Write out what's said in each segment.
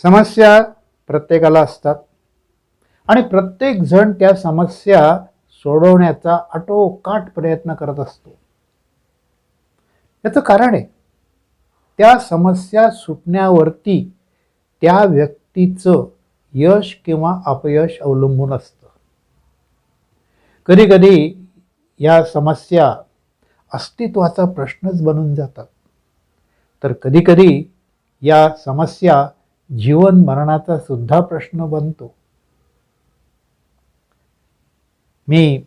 समस्या प्रत्येकाला असतात आणि प्रत्येक जण त्या समस्या सोडवण्याचा आटोकाट प्रयत्न करत असतो. याचं कारण आहे, त्या समस्या सुटण्यावरती त्या व्यक्तीचं यश किंवा अपयश अवलंबून असतं. कधीकधी या समस्या अस्तित्वाचा प्रश्नच बनून जातात, तर कधीकधी या समस्या जीवन मरणाचा सुद्धा प्रश्न बनतो. मी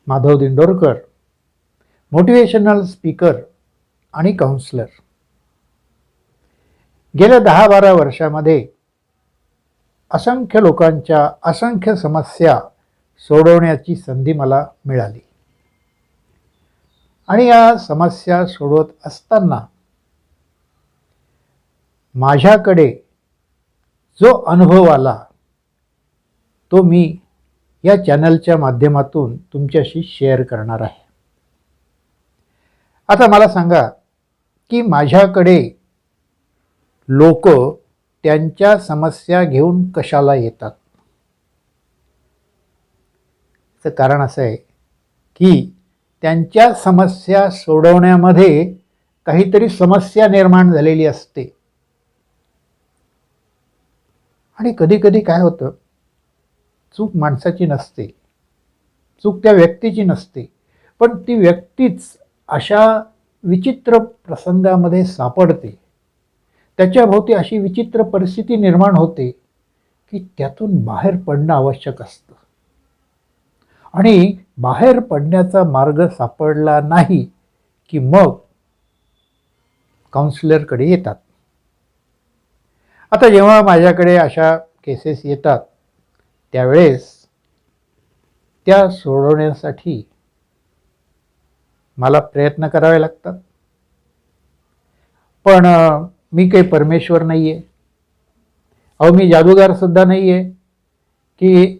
माधव दिंडोरकर, मोटिवेशनल स्पीकर आणि काउन्सिलर. गेल्या 10-12 वर्षामध्ये असंख्य लोकांच्या असंख्य समस्या सोडवण्याची संधी मला मिळाली आणि या समस्या सोडवत असताना माझ्याकडे जो अनुभव आला तो मी या चॅनलच्या माध्यमातून तुमच्याशी शेअर करणार आहे. आता मला सांगा की माझ्याकडे लोक त्यांच्या समस्या घेऊन कशाला येतात? याचं कारण असं आहे की त्यांच्या समस्या सोडवण्यामध्ये काहीतरी समस्या निर्माण झालेली असते. आणि कधीकधी काय होतं, चूक माणसाची नसते, चूक त्या व्यक्तीची नसते, पण ती व्यक्तीच अशा विचित्र प्रसंगामध्ये सापडते, त्याच्याभोवती अशी विचित्र परिस्थिती निर्माण होते की त्यातून बाहेर पडणं आवश्यक असतं. आणि बाहेर पडण्याचा मार्ग सापडला नाही की मग काउन्सिलरकडे येतात. आता जेव्हा माझ्याकडे अशा केसेस येतात त्यावेळेस त्या सोडवण्यासाठी मला प्रयत्न करावे लागतात. पण मी काही परमेश्वर नाही आहे, अहो मी जादूगारसुद्धा नाही आहे की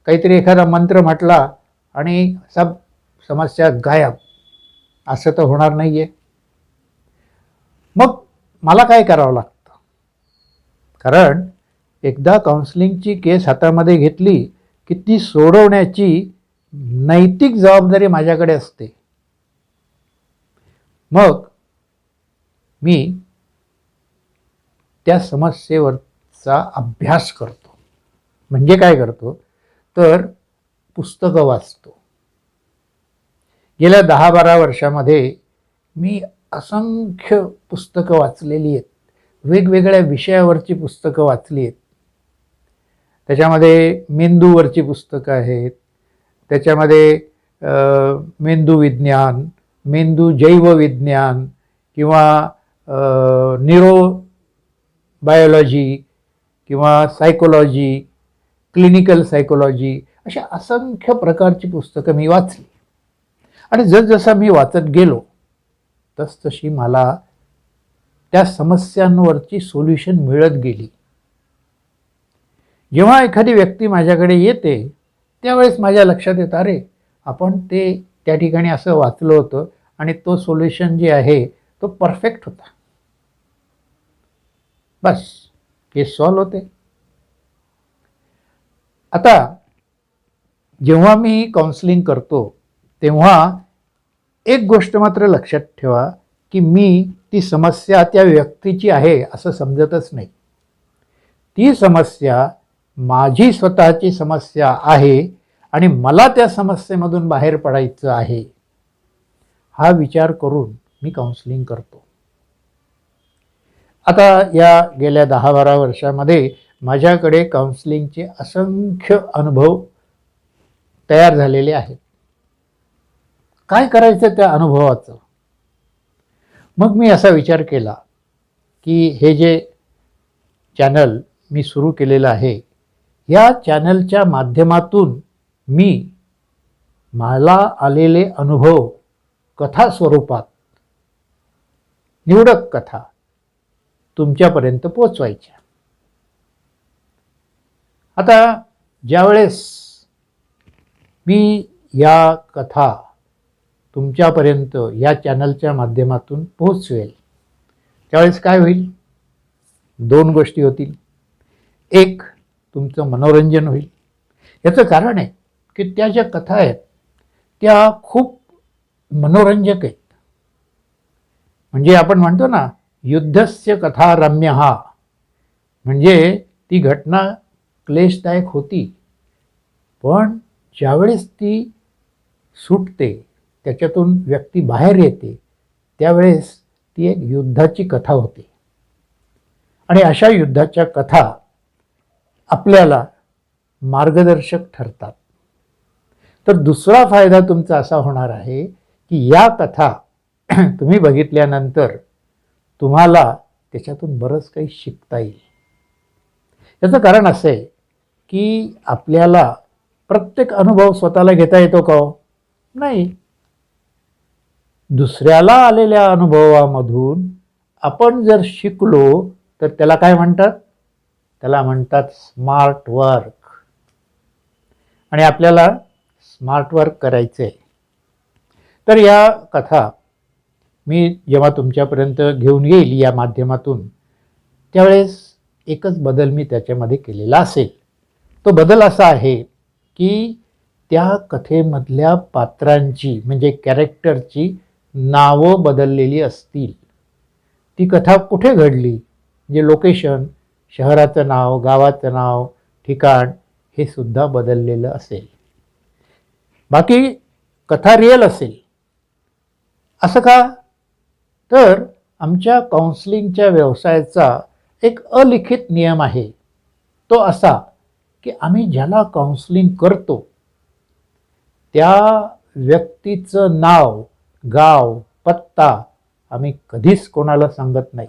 काहीतरी एखादा मंत्र म्हटला आणि सब समस्या गायब, असं तर होणार नाही आहे. मग मला काय करावं लागतं? कारण एकदा काउन्सिलिंगची केस हातामध्ये घेतली की ती सोडवण्याची नैतिक जबाबदारी माझ्याकडे असते. मग मी त्या समस्येवरचा अभ्यास करतो. म्हणजे काय करतो तर पुस्तकं वाचतो. गेल्या 10-12 वर्षामध्ये मी असंख्य पुस्तकं वाचलेली आहेत, वेगवेगळ्या विषयावरची पुस्तकं वाचली आहेत. त्याच्यामध्ये मेंदूवरची पुस्तकं आहेत, त्याच्यामध्ये मेंदू विज्ञान, मेंदू जैवविज्ञान किंवा न्यूरो बायोलॉजी किंवा सायकोलॉजी, क्लिनिकल सायकोलॉजी, अशा असंख्य प्रकारची पुस्तकं मी वाचली. आणि जसजसं मी वाचत गेलो तसतशी मला त्या समस्यांवरची सोल्युशन मिळत गेली. जेव्हा एखादी व्यक्ती माझ्याकडे येते त्यावेळेस माझ्या लक्षात येतं, अरे आपण ते त्या ठिकाणी असं वाचलं होतं आणि तो सोल्युशन जे आहे तो परफेक्ट होता. बस केस सॉल्व होते. आता जेव्हा मी काउन्सिलिंग करतो तेव्हा एक गोष्ट मात्र लक्षात ठेवा की मी ती समस्या त्या व्यक्तीची आहे असं समजतच नाही. ती समस्या माझी स्वतःची समस्या आहे आणि मला त्या समस्येमधून बाहेर पडायचं आहे, हा विचार करून मी काउन्सिलिंग करतो. आता या गेल्या 10-12 वर्षामध्ये माझ्याकडे काउन्सिलिंगचे असंख्य अनुभव तयार झालेले आहेत. काय करायचं त्या अनुभवाचं? मग मी असा विचार केला की हे जे चॅनल मी सुरू केलेलं आहे, या चॅनलच्या माध्यमातून मी मला आलेले अनुभव कथा स्वरूपात, निवडक कथा तुमच्यापर्यंत पोचवायच्या. आता ज्यावेळेस मी या कथा तुमच्यापर्यंत या चॅनलच्या माध्यमातून पोहोचवेल त्यावेळेस काय होईल? दोन गोष्टी होतील. एक, तुमचं मनोरंजन होईल. याचं कारण आहे की त्या ज्या कथा आहेत त्या खूप मनोरंजक आहेत. म्हणजे आपण म्हणतो ना, युद्धस्य कथा रम्य हा, म्हणजे ती घटना क्लेशदायक होती, पण ज्यावेळेस ती सुटते, त्याच्यातून व्यक्ती बाहेर येते, त्यावेळेस ती एक युद्धाची कथा होते. आणि अशा युद्धाच्या कथा आपल्याला मार्गदर्शक ठरतात. तर दुसरा फायदा तुमचा असा होणार आहे की या कथा तुम्ही बघितल्यानंतर तुम्हाला त्याच्यातून बरंच काही शिकता येईल. याचं कारण असं आहे की आपल्याला प्रत्येक अनुभव स्वतःला घेता येतो का हो? नाही. दुसऱ्याला आलेल्या अनुभवामधून आपण जर शिकलो तर त्याला काय म्हणतात? त्याला म्हणतात स्मार्ट वर्क. आणि आपल्याला स्मार्ट वर्क करायचं आहे. तर या कथा मी जेव्हा तुमच्यापर्यंत घेऊन येईल या माध्यमातून, त्यावेळेस एकच बदल मी त्याच्यामध्ये केलेला असेल. तो बदल असा आहे की त्या कथेमधल्या पात्रांची म्हणजे कॅरेक्टरची नावं बदललेली असतील. ती कथा कुठे घडली, म्हणजे लोकेशन, शहराचं नाव, गावाचं नाव, ठिकाण हे सुद्धा बदललेलं असेल. बाकी कथा रिअल असेल. असं का? तर आमच्या काउन्सिलिंगच्या व्यवसायाचा एक अलिखित नियम आहे. तो असा की आम्ही ज्याला काउन्सिलिंग करतो त्या व्यक्तीचं नाव, गाव, पत्ता आम्ही कधीच कोणाला सांगत नाही.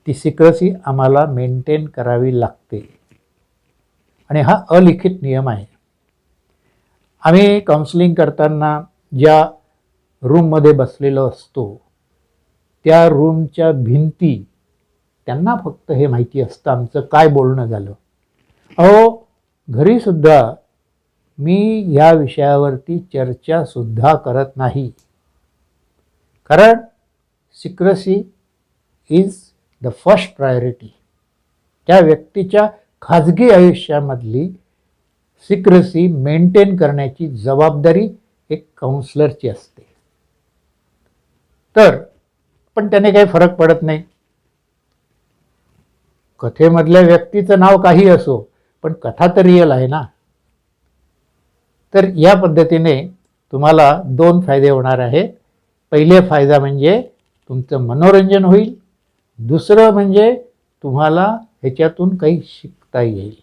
ती सिक्रेसी आम्हाला मेंटेन करावी लागते आणि हा अलिखित नियम आहे. आम्ही काउन्सिलिंग करताना ज्या रूममध्ये बसलेलो असतो त्या रूमच्या भिंती, त्यांना फक्त हे माहिती असतं आमचं काय बोलणं झालं. अहो, घरीसुद्धा मी या विषयावरती चर्चासुद्धा करत नाही, कारण secrecy is the first priority. त्या व्यक्तीच्या खाजगी आयुष्यामधली सिक्रेसी मेंटेन करण्याची जबाबदारी एक काउन्सलरची असते. तर पण त्याने काही फरक पडत नाही. कथेमधल्या व्यक्तीचं नाव काही असो, पण कथा तर रिअल आहे ना. तर या पद्धतीने तुम्हाला दोन फायदे होणार आहेत. पहिले फायदा म्हणजे तुमचं मनोरंजन होईल. दुसरं म्हणजे तुम्हाला ह्याच्यातून काही शिकता येईल.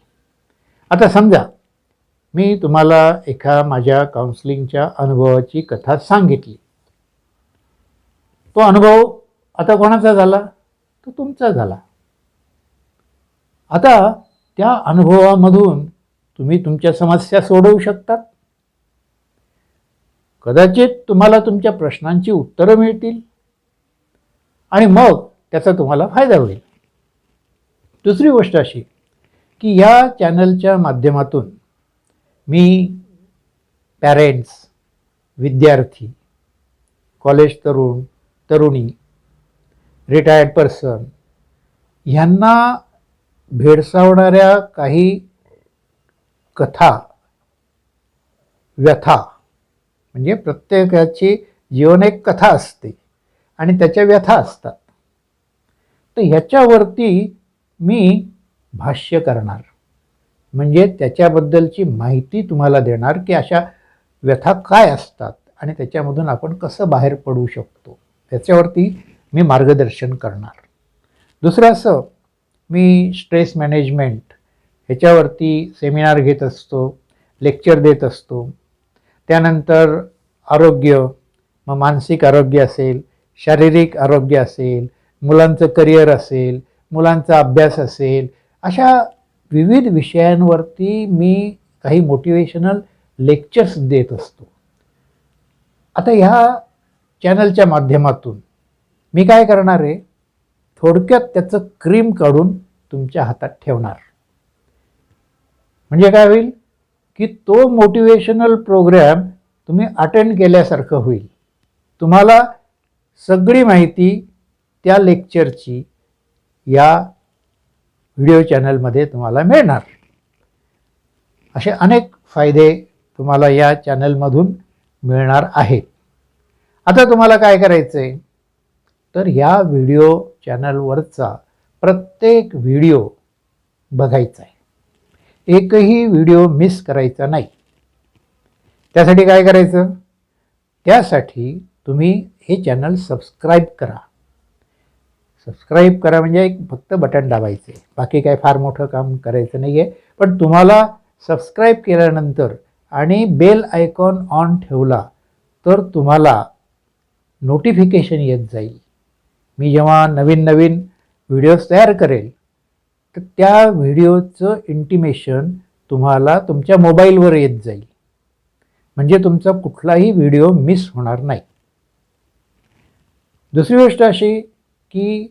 आता समजा मी तुम्हाला एका माझ्या काउन्सिलिंगच्या अनुभवाची कथा सांगितली. तो अनुभव आता कोणाचा झाला? तो तुमचा झाला. आता त्या अनुभवामधून तुम्ही तुमच्या समस्या सोडवू शकतात. कदाचित तुम्हाला तुमच्या प्रश्नांची उत्तरं मिळतील आणि मग त्याचा तुम्हाला फायदा होईल. दुसरी गोष्ट अशी की या चॅनलच्या माध्यमातून मी पॅरेंट्स, विद्यार्थी, कॉलेज तरुण, तरुणी, रिटायर्ड पर्सन ह्यांना भेडसावणाऱ्या काही कथा, व्यथा, म्हणजे प्रत्येकाची जीवन एक कथा असते आणि त्याच्या व्यथा असतात. तर ह्याच्यावरती मी भाष्य करणार, म्हणजे त्याच्याबद्दलची माहिती तुम्हाला देणार की अशा व्यथा काय असतात आणि त्याच्यामधून आपण कसं बाहेर पडू शकतो, त्याच्यावरती मी मार्गदर्शन करणार. दुसरं असं, मी स्ट्रेस मॅनेजमेंट ह्याच्यावरती सेमिनार घेत असतो, लेक्चर देत असतो. त्यानंतर आरोग्य, मग मानसिक आरोग्य असेल, शारीरिक आरोग्य असेल, मुलांचं करिअर असेल, मुलांचा अभ्यास असेल, अशा विविध विषयांवरती मी काही मोटिवेशनल लेक्चर्स देत असतो. आता ह्या चॅनलच्या माध्यमातून मी काय करणार आहे, थोडक्यात त्याचं क्रीम काढून तुमच्या हातात ठेवणार. म्हणजे काय होईल की तो मोटिवेशनल प्रोग्राम तुम्ही अटेंड केल्यासारखं होईल. तुम्हाला सगळी माहिती त्या लेक्चरची या व्हिडिओ चॅनलमध्ये तुम्हाला मिळणार. असे अनेक फायदे तुम्हाला या चॅनलमधून मिळणार आहेत. आता तुम्हाला काय करायचं आहे, तर ह्या व्हिडिओ चॅनलवरचा प्रत्येक व्हिडिओ बघायचा आहे. एकही व्हिडिओ मिस करायचा नाही. त्यासाठी काय करायचं, त्यासाठी तुम्ही हे चॅनल सबस्क्राईब करा. सबस्क्राईब करा म्हणजे एक फक्त बटन दाबायचे, बाकी काय फार मोठं काम करायचं नाही आहे. पण तुम्हाला सबस्क्राईब केल्यानंतर आणि बेल आयकॉन ऑन ठेवला तर तुम्हाला नोटिफिकेशन येत जाईल. मी जेव्हा नवीन नवीन व्हिडिओज तयार करेल तर त्या व्हिडिओचं इंटिमेशन तुम्हाला तुमच्या मोबाईलवर येत जाईल. म्हणजे तुमचा कुठलाही व्हिडिओ मिस होणार नाही. दुसरी गोष्ट अशी की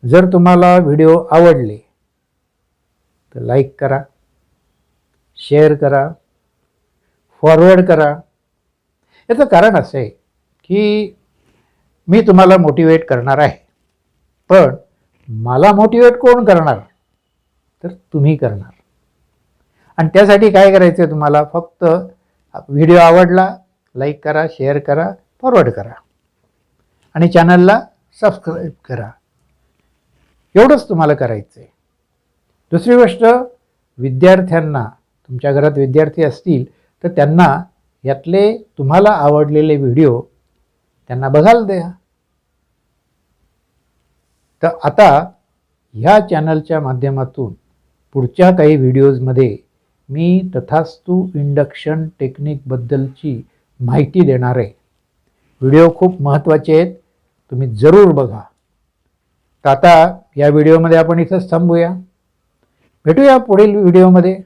जर तुम्हाला व्हिडिओ आवडले तर लाईक करा, शेअर करा, फॉरवर्ड करा. याचं कारण असं आहे की मी तुम्हाला मोटिवेट करणार आहे, पण मला मोटिवेट कोण करणार, तर तुम्ही करणार. आणि त्यासाठी काय करायचं आहे, तुम्हाला फक्त व्हिडिओ आवडला लाईक करा, शेअर करा, फॉरवर्ड करा आणि चॅनलला सबस्क्राईब करा. एवढंच तुम्हाला करायचं आहे. दुसरी गोष्ट, विद्यार्थ्यांना, तुमच्या घरात विद्यार्थी असतील तर त्यांना यातले तुम्हाला आवडलेले व्हिडिओ त्यांना बघायला द्या. तर आता ह्या चॅनलच्या माध्यमातून पुढच्या काही व्हिडिओजमध्ये मी तथास्तु इंडक्शन टेक्निकबद्दलची माहिती देणार आहे. व्हिडिओ खूप महत्त्वाचे आहेत, तुम्ही जरूर बघा. तर आता या व्हिडिओमध्ये आपण इथंच थांबूया. भेटूया पुढील व्हिडिओमध्ये.